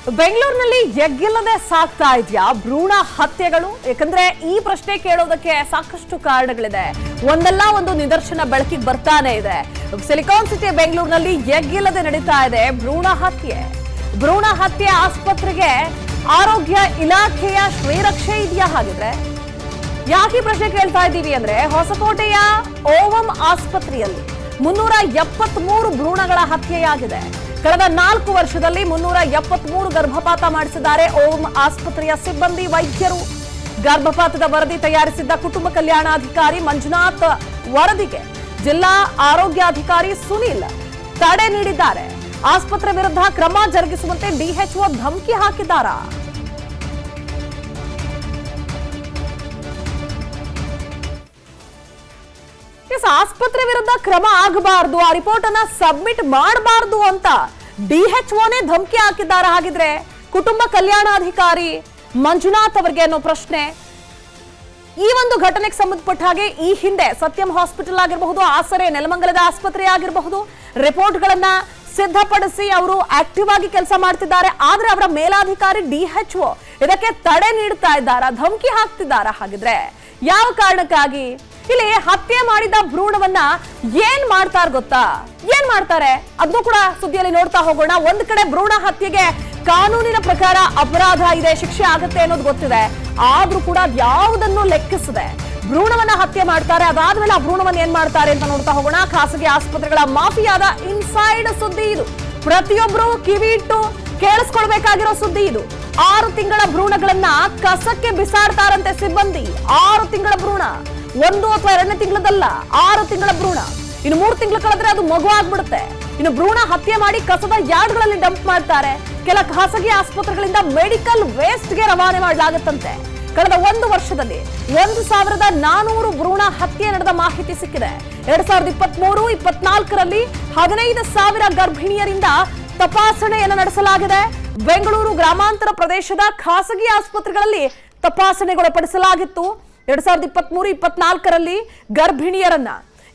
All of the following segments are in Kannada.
ಬೆಂಗಳೂರಿನಲ್ಲಿ ಎಗ್ಗಿಲ್ಲದೆ ಸಾಕ್ತಾ ಇದೆಯಾ ಭ್ರೂಣ ಹತ್ಯೆಗಳು? ಯಾಕಂದ್ರೆ ಈ ಪ್ರಶ್ನೆ ಕೇಳೋದಕ್ಕೆ ಸಾಕಷ್ಟು ಕಾರಣಗಳಿದೆ. ಒಂದಲ್ಲ ಒಂದು ನಿದರ್ಶನ ಬೆಳಕಿಗೆ ಬರ್ತಾನೆ ಇದೆ. ಸಿಲಿಕಾನ್ ಸಿಟಿ ಬೆಂಗಳೂರಿನಲ್ಲಿ ಎಗ್ಗಿಲ್ಲದೆ ನಡೀತಾ ಇದೆ ಭ್ರೂಣ ಹತ್ಯೆ ಆಸ್ಪತ್ರೆಗೆ ಆರೋಗ್ಯ ಇಲಾಖೆಯ ಶ್ರೀರಕ್ಷೆ ಇದೆಯಾ? ಹಾಗಿದ್ರೆ ಯಾಕೆ ಪ್ರಶ್ನೆ ಕೇಳ್ತಾ ಇದ್ದೀವಿ ಅಂದ್ರೆ, ಹೊಸಕೋಟೆಯ ಓವಂ ಆಸ್ಪತ್ರೆಯಲ್ಲಿ 373 ಭ್ರೂಣಗಳ ಹತ್ಯೆಯಾಗಿದೆ. ಕಳೆದ 4 ವರ್ಷದಲ್ಲಿ 373 ಗರ್ಭಪಾತ ಮಾಡಿಸಿದ್ದಾರೆ ಓಂ ಆಸ್ಪತ್ರೆಯ ಸಿಬ್ಬಂದಿ ವೈದ್ಯರು. ಗರ್ಭಪಾತದ ವರದಿ ತಯಾರಿಸಿದ್ದ ಕುಟುಂಬ ಕಲ್ಯಾಣಾಧಿಕಾರಿ ಮಂಜುನಾಥ್ ವರದಿಗೆ ಜಿಲ್ಲಾ ಆರೋಗ್ಯಾಧಿಕಾರಿ ಸುನಿಲ್ ತಡೆ ನೀಡಿದ್ದಾರೆ. ಆಸ್ಪತ್ರೆ ವಿರುದ್ಧ ಕ್ರಮ ಜರುಗಿಸುವಂತೆ ಡಿಎಚ್ಒ ಧಮಕಿ ಹಾಕಿದ್ದಾರೆ. ಆಸ್ಪತ್ರೆ ವಿರುದ್ಧ ಕ್ರಮ ಆಗಬಾರದು, ಆ ರಿಪೋರ್ಟ್ ಅನ್ನ ಸಬ್ಮಿಟ್ ಮಾಡಬಾರದು ಅಂತ ಡಿಎಚ್ಒನೇ ಧಮಕಿ ಹಾಕಿದ್ದಾರೆ. ಹಾಗಿದ್ರೆ ಕುಟುಂಬ ಕಲ್ಯಾಣಾಧಿಕಾರಿ ಮಂಜುನಾಥ್ ಅವರಿಗೆ ಅನ್ನೋ ಪ್ರಶ್ನೆ. ಈ ಒಂದು ಘಟನೆಗೆ ಸಂಬಂಧಪಟ್ಟ ಹಾಗೆ ಈ ಹಿಂದೆ ಸತ್ಯಂ ಹಾಸ್ಪಿಟಲ್ ಆಗಿರಬಹುದು, ಆಸರೆ ನೆಲಮಂಗಲದ ಆಸ್ಪತ್ರೆ ಆಗಿರಬಹುದು, ರಿಪೋರ್ಟ್ಗಳನ್ನ ಸಿದ್ಧಪಡಿಸಿ ಅವರು ಆಕ್ಟಿವ್ ಆಗಿ ಕೆಲಸ ಮಾಡ್ತಿದ್ದಾರೆ. ಆದ್ರೆ ಅವರ ಮೇಲಾಧಿಕಾರಿ ಡಿಎಚ್ಒ ಇದಕ್ಕೆ ತಡೆ ನೀಡ್ತಾ ಇದ್ದಾರಾ, ಧಮಕಿ ಹಾಕ್ತಿದ್ದಾರಾ? ಹಾಗಿದ್ರೆ ಯಾವ ಕಾರಣಕ್ಕಾಗಿ? ಇಲ್ಲಿ ಹತ್ಯೆ ಮಾಡಿದ ಭ್ರೂಣವನ್ನ ಏನ್ ಮಾಡ್ತಾರೆ ಗೊತ್ತಾ? ಏನ್ ಮಾಡ್ತಾರೆ ಅದನ್ನು ಕೂಡ ಸುದ್ದಿಯಲ್ಲಿ ನೋಡ್ತಾ ಹೋಗೋಣ. ಒಂದ್ ಕಡೆ ಭ್ರೂಣ ಹತ್ಯೆಗೆ ಕಾನೂನಿನ ಪ್ರಕಾರ ಅಪರಾಧ ಇದೆ, ಶಿಕ್ಷೆ ಆಗುತ್ತೆ ಅನ್ನೋದು ಗೊತ್ತಿದೆ. ಆದ್ರೂ ಕೂಡ ಯಾವುದನ್ನು ಲೆಕ್ಕಿಸದೆ ಭ್ರೂಣವನ್ನ ಹತ್ಯೆ ಮಾಡ್ತಾರೆ. ಅದಾದ್ಮೇಲೆ ಆ ಭ್ರೂಣವನ್ನ ಏನ್ ಮಾಡ್ತಾರೆ ಅಂತ ನೋಡ್ತಾ ಹೋಗೋಣ. ಖಾಸಗಿ ಆಸ್ಪತ್ರೆಗಳ ಮಾಫಿಯಾದ ಇನ್ಸೈಡ್ ಸುದ್ದಿ ಇದು. ಪ್ರತಿಯೊಬ್ಬರು ಕಿವಿ ಇಟ್ಟು ಕೇಳಿಸ್ಕೊಳ್ಬೇಕಾಗಿರೋ ಸುದ್ದಿ ಇದು. 6 ತಿಂಗಳ ಭ್ರೂಣಗಳನ್ನ ಕಸಕ್ಕೆ ಬಿಸಾಡ್ತಾರಂತೆ ಸಿಬ್ಬಂದಿ. 6 ತಿಂಗಳ ಭ್ರೂಣ, 1 ಅಥವಾ 2ನೇ ತಿಂಗಳದಲ್ಲ, 6 ತಿಂಗಳ ಭ್ರೂಣ. ಇನ್ನು 3 ತಿಂಗಳು ಕಳೆದ್ರೆ ಅದು ಮಗು ಆಗ್ಬಿಡುತ್ತೆ. ಇನ್ನು ಭ್ರೂಣ ಹತ್ಯೆ ಮಾಡಿ ಕಸದ ಯಾರ್ಡ್ಗಳಲ್ಲಿ ಡಂಪ್ ಮಾಡ್ತಾರೆ. ಕೆಲ ಖಾಸಗಿ ಆಸ್ಪತ್ರೆಗಳಿಂದ ಮೆಡಿಕಲ್ ವೇಸ್ಟ್ಗೆ ರವಾನೆ ಮಾಡಲಾಗುತ್ತಂತೆ. ಕಳೆದ 1 ವರ್ಷದಲ್ಲಿ 1400 ಭ್ರೂಣ ಹತ್ಯೆ ನಡೆದ ಮಾಹಿತಿ ಸಿಕ್ಕಿದೆ. 2023-24ರಲ್ಲಿ 15,000 ಗರ್ಭಿಣಿಯರಿಂದ ತಪಾಸಣೆಯನ್ನು ನಡೆಸಲಾಗಿದೆ. ಬೆಂಗಳೂರು ಗ್ರಾಮಾಂತರ ಪ್ರದೇಶದ ಖಾಸಗಿ ಆಸ್ಪತ್ರೆಗಳಲ್ಲಿ ತಪಾಸಣೆಗೊಳಪಡಿಸಲಾಗಿತ್ತು. 2023-24ರಲ್ಲಿ ಗರ್ಭಿಣಿಯರನ್ನ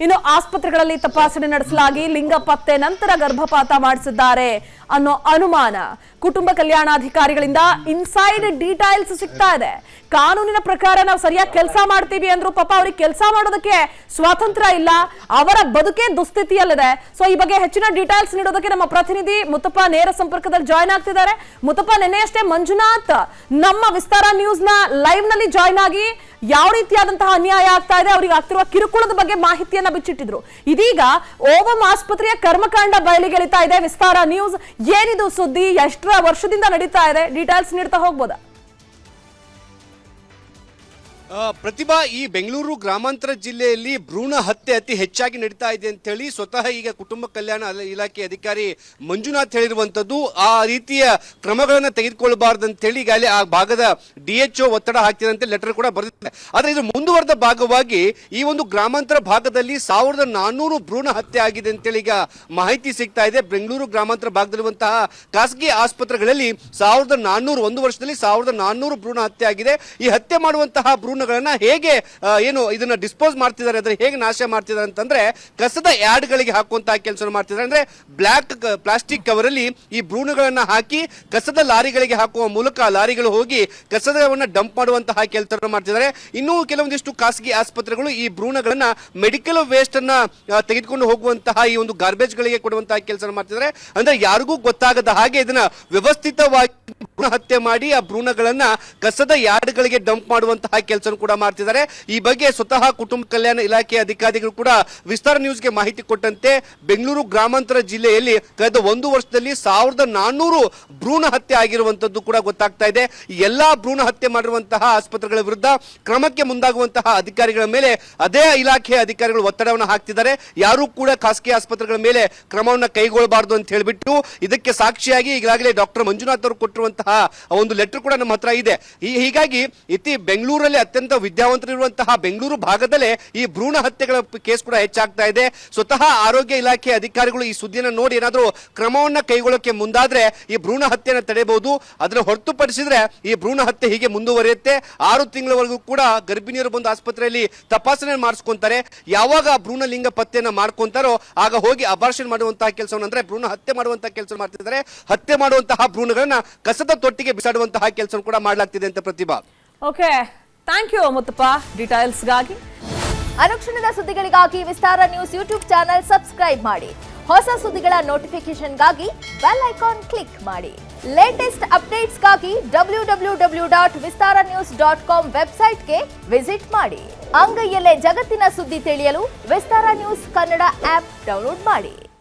ಇನ್ನು ಆಸ್ಪತ್ರೆಗಳಲ್ಲಿ ತಪಾಸಣೆ ನಡೆಸಲಾಗಿ ಲಿಂಗ ಪತ್ತೆ ನಂತರ ಗರ್ಭಪಾತ ಮಾಡಿಸಿದ್ದಾರೆ ಅನ್ನೋ ಅನುಮಾನ. ಕುಟುಂಬ ಕಲ್ಯಾಣಾಧಿಕಾರಿಗಳಿಂದ ಇನ್ಸೈಡ್ ಡೀಟೇಲ್ಸ್ ಸಿಗ್ತಾ ಇದೆ. ಕಾನೂನಿನ ಪ್ರಕಾರ ನಾವು ಸರಿಯಾಗಿ ಕೆಲಸ ಮಾಡ್ತೀವಿ ಅಂದ್ರು ಪಾಪ ಅವ್ರಿಗೆ ಕೆಲಸ ಮಾಡೋದಕ್ಕೆ ಸ್ವಾತಂತ್ರ್ಯ ಇಲ್ಲ, ಅವರ ಬದುಕೇ ದುಸ್ಥಿತಿಯಲ್ಲಿದೆ. ಸೊ ಈ ಬಗ್ಗೆ ಹೆಚ್ಚಿನ ಡೀಟೇಲ್ಸ್ ನೀಡೋದಕ್ಕೆ ನಮ್ಮ ಪ್ರತಿನಿಧಿ ಮುತ್ತಪ್ಪ ನೇರ ಸಂಪರ್ಕದಲ್ಲಿ ಜಾಯ್ನ್ ಆಗ್ತಿದ್ದಾರೆ. ಮುತ್ತಪ್ಪ, ನಿನ್ನೆಯಷ್ಟೇ ಮಂಜುನಾಥ್ ನಮ್ಮ ವಿಸ್ತಾರ ನ್ಯೂಸ್ ನ ಲೈವ್ ನಲ್ಲಿ ಜಾಯ್ನ್ ಆಗಿ ಯಾವ ರೀತಿಯಾದಂತಹ ಅನ್ಯಾಯ ಆಗ್ತಾ ಇದೆ, ಅವರಿಗೆ ಆಗ್ತಿರುವ ಕಿರುಕುಳದ ಬಗ್ಗೆ ಮಾಹಿತಿಯನ್ನ ಬಿಚ್ಚಿಟ್ಟಿದ್ರು. ಇದೀಗ ಓವಂ ಆಸ್ಪತ್ರೆಯ ಕರ್ಮಕಾಂಡ ಬಯಲಿಗೆಳಿತಾ ಇದೆ. ವಿಸ್ತಾರ ನ್ಯೂಸ್ ಏನಿದು ಸುದ್ದಿ, ಎಷ್ಟರ ವರ್ಷದಿಂದ ನಡೀತಾ ಇದೆ, ಡೀಟೇಲ್ಸ್ ನೀಡ್ತಾ ಹೋಗ್ಬೋದಾ? ಪ್ರತಿಭಾ, ಈ ಬೆಂಗಳೂರು ಗ್ರಾಮಾಂತರ ಜಿಲ್ಲೆಯಲ್ಲಿ ಭ್ರೂಣ ಹತ್ಯೆ ಅತಿ ಹೆಚ್ಚಾಗಿ ನಡೀತಾ ಇದೆ ಅಂತ ಹೇಳಿ ಸ್ವತಃ ಈಗ ಕುಟುಂಬ ಕಲ್ಯಾಣ ಇಲಾಖೆ ಅಧಿಕಾರಿ ಮಂಜುನಾಥ್ ಹೇಳಿರುವಂತದ್ದು. ಆ ರೀತಿಯ ಕ್ರಮಗಳನ್ನು ತೆಗೆದುಕೊಳ್ಳಬಾರದು ಅಂತ ಹೇಳಿ ಈಗಾಗಲೇ ಆ ಭಾಗದ ಡಿಎಚ್ಒ ಒತ್ತಡ ಹಾಕ್ತಿದಂತೆ ಲೆಟರ್ ಕೂಡ ಬರೆದಿದೆ. ಆದ್ರೆ ಇದು ಮುಂದುವರೆದ ಭಾಗವಾಗಿ ಈ ಒಂದು ಗ್ರಾಮಾಂತರ ಭಾಗದಲ್ಲಿ 1400 ಭ್ರೂಣ ಹತ್ಯೆ ಆಗಿದೆ ಅಂತೇಳಿ ಈಗ ಮಾಹಿತಿ ಸಿಗ್ತಾ ಇದೆ. ಬೆಂಗಳೂರು ಗ್ರಾಮಾಂತರ ಭಾಗದಲ್ಲಿರುವಂತಹ ಖಾಸಗಿ ಆಸ್ಪತ್ರೆಗಳಲ್ಲಿ 1400 1 ವರ್ಷದಲ್ಲಿ 1400 ಭ್ರೂಣ ಹತ್ಯೆ ಆಗಿದೆ. ಈ ಹತ್ಯೆ ಮಾಡುವಂತಹ ಭ್ರೂಣ ಹೇಗೆ ಇದನ್ನ ಡಿಸ್ಪೋಸ್ ಮಾಡ್ತಿದ್ದಾರೆ, ಅಂದ್ರೆ ಹೇಗೆ ನಾಶ ಮಾಡ್ತಿದ್ದಾರೆ ಅಂತಂದ್ರೆ ಕಸದ ಯಾರ್ಡ್ಗಳಿಗೆ ಹಾಕುವಂತಹ ಕೆಲಸ ಮಾಡ್ತಿದ್ದಾರೆ. ಅಂದ್ರೆ ಬ್ಲಾಕ್ ಪ್ಲಾಸ್ಟಿಕ್ ಕವರ್ ಅಲ್ಲಿ ಈ ಭ್ರೂಣಗಳನ್ನ ಹಾಕಿ ಕಸದ ಲಾರಿಗಳಿಗೆ ಹಾಕುವ ಮೂಲಕ ಲಾರಿಗಳು ಹೋಗಿ ಕಸದವನ್ನ ಡಂಪ್ ಮಾಡುವಂತಹ ಕೆಲಸ ಮಾಡ್ತಿದ್ದಾರೆ. ಇನ್ನೂ ಕೆಲವೊಂದಿಷ್ಟು ಖಾಸಗಿ ಆಸ್ಪತ್ರೆಗಳು ಈ ಭ್ರೂಣಗಳನ್ನ ಮೆಡಿಕಲ್ ವೇಸ್ಟ್ ಅನ್ನ ತೆಗೆದುಕೊಂಡು ಹೋಗುವಂತಹ ಈ ಒಂದು ಗಾರ್ಬೇಜ್ ಗಳಿಗೆ ಕೊಡುವಂತಹ ಕೆಲಸ ಮಾಡ್ತಿದ್ದಾರೆ. ಅಂದ್ರೆ ಯಾರಿಗೂ ಗೊತ್ತಾಗದ ಹಾಗೆ ಇದನ್ನ ವ್ಯವಸ್ಥಿತವಾಗಿ ಭ್ರೂಣ ಹತ್ಯೆ ಮಾಡಿ ಆ ಭ್ರೂಣಗಳನ್ನ ಕಸದ ಯಾರ್ಡ್ಗಳಿಗೆ ಡಂಪ್ ಮಾಡುವಂತಹ ಕೆಲಸ ಕೂಡ ಮಾಡ್ತಿದ್ದಾರೆ. ಈ ಬಗ್ಗೆ ಸ್ವತಃ ಕುಟುಂಬ ಕಲ್ಯಾಣ ಇಲಾಖೆ ಅಧಿಕಾರಿಗಳು ಕೂಡ ವಿಸ್ತಾರ ನ್ಯೂಸ್ಗೆ ಮಾಹಿತಿ ಕೊಟ್ಟಂತೆ ಬೆಂಗಳೂರು ಗ್ರಾಮಾಂತರ ಜಿಲ್ಲೆಯಲ್ಲಿ ಕಳೆದ 1 ವರ್ಷದಲ್ಲಿ 1400 ಭ್ರೂಣ ಹತ್ಯೆ ಆಗಿರುವಂತದ್ದು ಕೂಡ ಗೊತ್ತಾಗ್ತಾ ಇದೆ. ಎಲ್ಲಾ ಭ್ರೂಣ ಹತ್ಯೆ ಮಾಡಿರುವಂತಹ ಆಸ್ಪತ್ರೆಗಳ ವಿರುದ್ಧ ಕ್ರಮಕ್ಕೆ ಮುಂದಾಗುವಂತಹ ಅಧಿಕಾರಿಗಳ ಮೇಲೆ ಅದೇ ಇಲಾಖೆಯ ಅಧಿಕಾರಿಗಳು ಒತ್ತಡವನ್ನು ಹಾಕ್ತಿದ್ದಾರೆ. ಯಾರು ಕೂಡ ಖಾಸಗಿ ಆಸ್ಪತ್ರೆಗಳ ಮೇಲೆ ಕ್ರಮವನ್ನು ಕೈಗೊಳ್ಳಬಾರದು ಅಂತ ಹೇಳಿಬಿಟ್ಟು ಇದಕ್ಕೆ ಸಾಕ್ಷಿಯಾಗಿ ಈಗಾಗಲೇ ಡಾಕ್ಟರ್ ಮಂಜುನಾಥ್ ಅವರು ಕೊಟ್ಟಿರುವಂತಹ ಒಂದು ಲೆಟರ್ ಕೂಡ ನಮ್ಮ ಹತ್ರ ಇದೆ. ಹೀಗಾಗಿ ಬೆಂಗಳೂರಲ್ಲಿ ಅತ್ಯಂತ ವಿದ್ಯಾವಂತರಿರುವಂತಹ ಬೆಂಗಳೂರು ಭಾಗದಲ್ಲೇ ಈ ಭ್ರೂಣ ಹತ್ಯೆಗಳ ಕೇಸ್ ಕೂಡ ಹೆಚ್ಚಾಗ್ತಾ ಇದೆ. ಸ್ವತಃ ಆರೋಗ್ಯ ಇಲಾಖೆ ಅಧಿಕಾರಿಗಳು ಈ ಸುದ್ದಿಯನ್ನು ನೋಡಿ ಏನಾದರೂ ಕ್ರಮವನ್ನ ಕೈಗೊಳ್ಳಕ್ಕೆ ಮುಂದಾದ್ರೆ ಈ ಭ್ರೂಣ ಹತ್ಯೆಯನ್ನು ತಡೆಯಬಹುದು. ಅದನ್ನು ಹೊರತುಪಡಿಸಿದ್ರೆ ಈ ಭ್ರೂಣ ಹತ್ಯೆ ಹೀಗೆ ಮುಂದುವರಿಯುತ್ತೆ. 6 ತಿಂಗಳವರೆಗೂ ಕೂಡ ಗರ್ಭಿಣಿಯರು ಬಂದು ಆಸ್ಪತ್ರೆಯಲ್ಲಿ ತಪಾಸಣೆ ಮಾಡಿಸ್ಕೊಂತಾರೆ. ಯಾವಾಗ ಭ್ರೂಣ ಲಿಂಗ ಪತ್ತೆಯನ್ನ ಮಾಡ್ಕೊಂತಾರೋ ಆಗ ಹೋಗಿ ಅಬಾರ್ಷನ್ ಮಾಡುವಂತಹ ಕೆಲಸವನ್ನು, ಅಂದ್ರೆ ಭ್ರೂಣ ಹತ್ಯೆ ಮಾಡುವಂತಹ ಕೆಲಸ ಮಾಡ್ತಿದ್ದಾರೆ. ಹತ್ಯೆ ಮಾಡುವಂತಹ ಭ್ರೂಣಗಳನ್ನ ಕಸದ ತೊಟ್ಟಿಗೆ ಬಿಸಾಡುವಂತಹ ಕೆಲಸ ಕೂಡ ಮಾಡಲಾಗ್ತಿದೆ ಅಂತ Pratibha. Okay, thank you Muttappa ಡೀಟೇಲ್ಸ್ಗಾಗಿ. ಅನುಕ್ಷಣದ ಸುದ್ದಿಗಳಿಗಾಗಿ Vistara news YouTube channel subscribe ಮಾಡಿ. ಹೊಸ ಸುದ್ದಿಗಳ ನೋಟಿಫಿಕೇಶನ್ಗಾಗಿ ಬೆಲ್ ಐಕಾನ್ ಕ್ಲಿಕ್ ಮಾಡಿ. ಲೇಟೆಸ್ಟ್ ಅಪ್ಡೇಟ್ಸ್ಗಾಗಿ www.vistaranews.com ವೆಬ್ಸೈಟ್ಗೆ ವಿಸಿಟ್ ಮಾಡಿ. ಅಂಗೈಯಲ್ಲೇ ಜಗತ್ತಿನ ಸುದ್ದಿ ತಿಳಿಯಲು Vistara news Kannada app download ಮಾಡಿ.